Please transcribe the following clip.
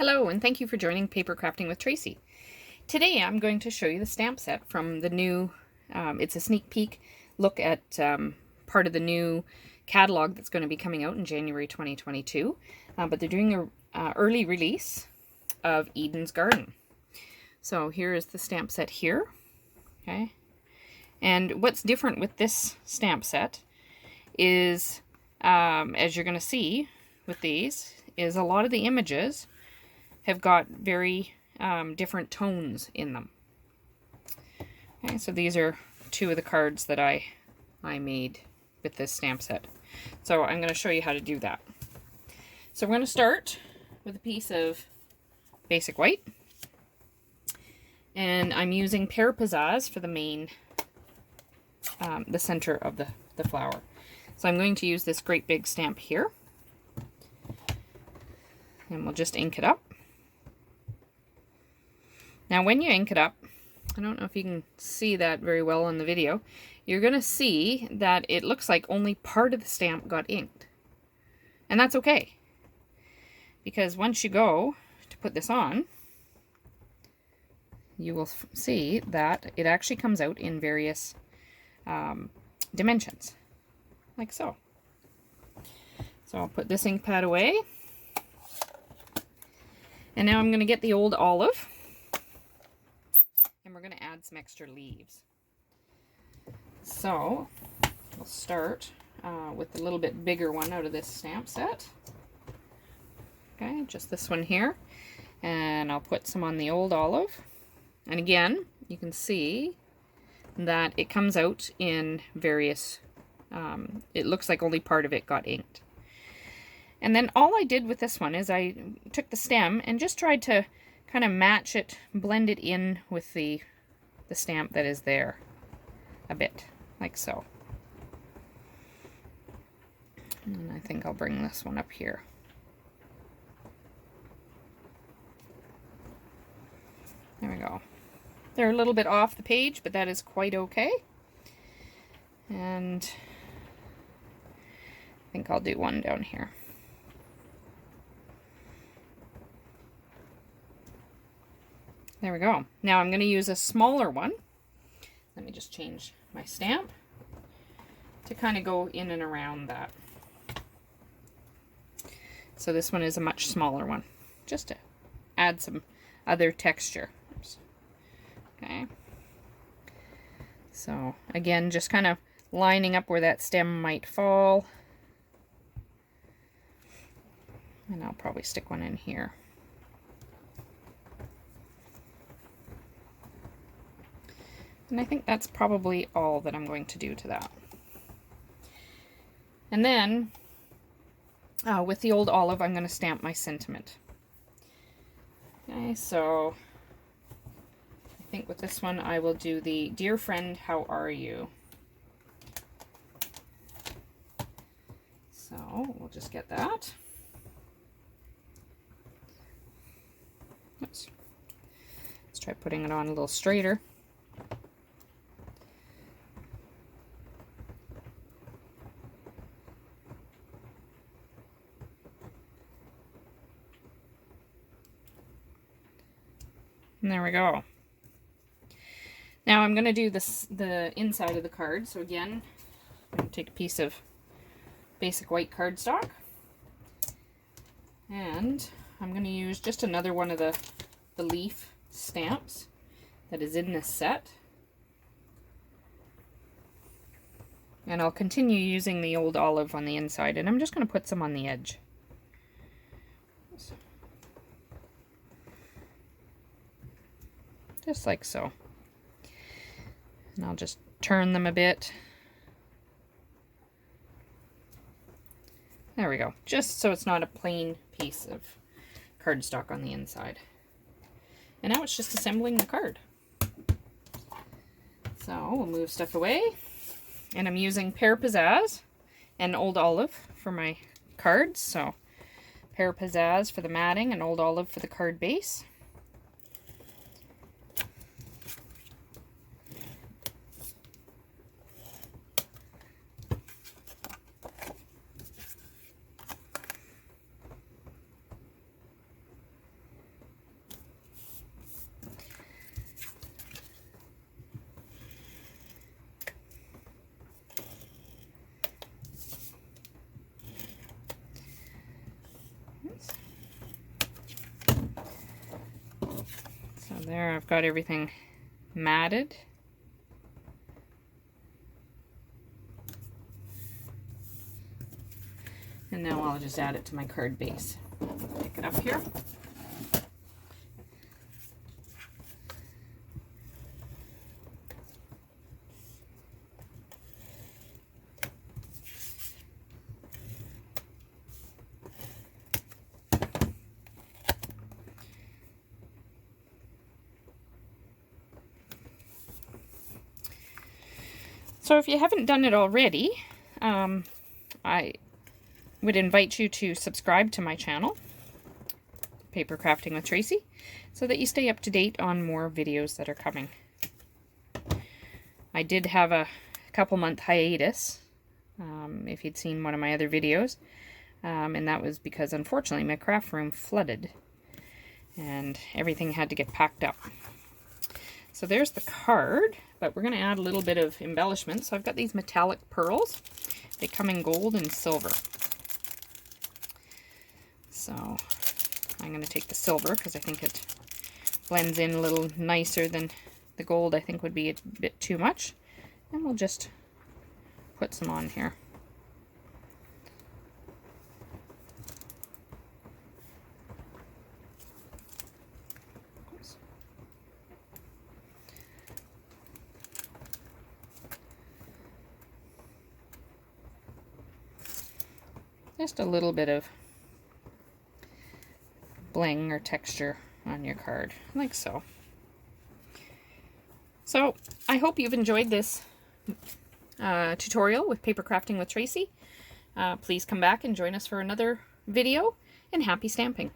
Hello, and thank you for joining Paper Crafting with Tracy. Today I'm going to show you the stamp set from the new, it's a sneak peek look at part of the new catalog that's going to be coming out in January 2022. But they're doing a early release of Eden's Garden. So here is the stamp set here. Okay. And what's different with this stamp set is, as you're going to see with these, is a lot of the images have got very different tones in them. Okay, so these are two of the cards that I made with this stamp set. So I'm going to show you how to do that. So we're going to start with a piece of basic white. And I'm using Pear Pizzazz for the main, the center of the flower. So I'm going to use this great big stamp here. And we'll just ink it up. Now when you ink it up, I don't know if you can see that very well in the video, you're going to see that it looks like only part of the stamp got inked. And that's okay. Because once you go to put this on, you will see that it actually comes out in various dimensions, like so. So I'll put this ink pad away. And now I'm going to get the old olive. And we're going to add some extra leaves. So we'll start with a little bit bigger one out of this stamp set. Okay, just this one here. And I'll put some on the old olive. And again, you can see that it comes out in various, it looks like only part of it got inked. And then all I did with this one is I took the stem and just tried to kind of match it, blend it in with the stamp that is there a bit, like so. And I think I'll bring this one up here. There we go. They're a little bit off the page, but that is quite okay. And I think I'll do one down here. There we go. Now I'm going to use a smaller one. Let me just change my stamp to kind of go in and around that. So this one is a much smaller one, just to add some other texture. Oops. Okay. So again, just kind of lining up where that stem might fall. And I'll probably stick one in here. And I think that's probably all that I'm going to do to that. And then, with the old olive, I'm going to stamp my sentiment. Okay, so I think with this one I will do the "Dear friend, how are you?" So we'll just get that. Oops. Let's try putting it on a little straighter. And there we go. Now I'm going to do this, the inside of the card. So again, I'm going to take a piece of basic white cardstock. And I'm going to use just another one of the leaf stamps that is in this set. And I'll continue using the old olive on the inside. And I'm just going to put some on the edge. Just like so. And I'll just turn them a bit. There we go. Just so it's not a plain piece of cardstock on the inside. And now it's just assembling the card. So we'll move stuff away. And I'm using Pear Pizzazz and Old Olive for my cards. So Pear Pizzazz for the matting and Old Olive for the card base. there I've got everything matted. And now I'll just add it to my card base. Pick it up here. So if you haven't done it already, I would invite you to subscribe to my channel, Paper Crafting with Tracey, so that you stay up to date on more videos that are coming. I did have a couple-month hiatus, if you'd seen one of my other videos, and that was because unfortunately my craft room flooded and everything had to get packed up. So there's the card, but we're going to add a little bit of embellishment. So I've got these metallic pearls. They come in gold and silver. So I'm going to take the silver because I think it blends in a little nicer than the gold. I think would be a bit too much. And we'll just put some on here. Just a little bit of bling or texture on your card, like so. So I hope you've enjoyed this tutorial with Paper Crafting with Tracey. Please come back and join us for another video, and happy stamping!